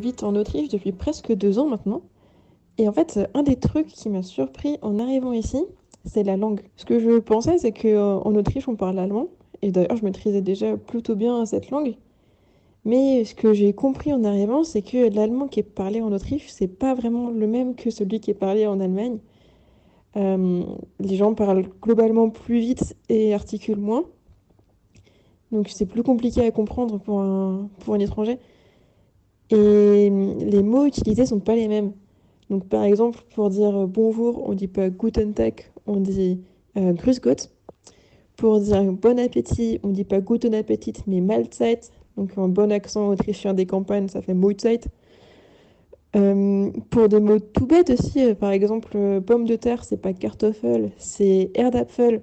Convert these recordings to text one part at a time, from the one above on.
J'habite en Autriche depuis presque 2 ans maintenant. Et en fait, un des trucs qui m'a surpris en arrivant ici, c'est la langue. Ce que je pensais, c'est qu'en Autriche, on parle allemand. Et d'ailleurs, je maîtrisais déjà plutôt bien cette langue. Mais ce que j'ai compris en arrivant, c'est que l'allemand qui est parlé en Autriche, c'est pas vraiment le même que celui qui est parlé en Allemagne. Euh, les gens parlent globalement plus vite et articulent moins. Donc c'est plus compliqué à comprendre pour un étranger. Et les mots utilisés sont pas les mêmes. Donc, par exemple, pour dire bonjour, on dit pas Guten Tag, on dit Grüß Gott. Pour dire bon appétit, on dit pas Guten Appetit, mais Mahlzeit. Donc, en bon accent autrichien des campagnes, ça fait Mahlzeit. Pour des mots tout bêtes aussi, par exemple, pomme de terre, c'est pas Kartoffel, c'est Erdapfel.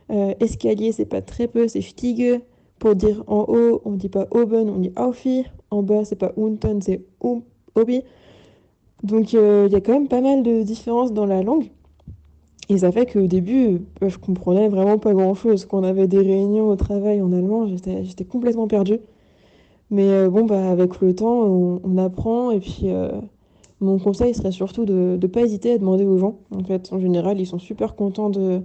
Escalier, c'est pas très peu, c'est Stiege. Pour dire en haut, on dit pas Oben, on dit Aufi. En bas, c'est pas Unten, c'est Obi. Donc, il y a quand même pas mal de différences dans la langue. Et ça fait qu'au début, je comprenais vraiment pas grand-chose. Quand on avait des réunions au travail en allemand, j'étais complètement perdue. Mais bon, bah, avec le temps, on apprend. Et puis, mon conseil serait surtout de ne pas hésiter à demander aux gens. En fait, en général, ils sont super contents de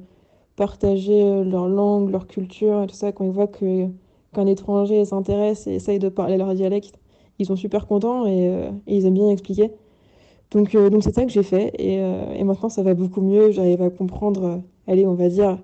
partager leur langue, leur culture et tout ça. Quand ils voient qu'un étranger s'intéresse et essaye de parler leur dialecte, ils sont super contents et ils aiment bien expliquer. Donc c'est ça que j'ai fait et maintenant ça va beaucoup mieux. J'arrive à comprendre, allez, on va dire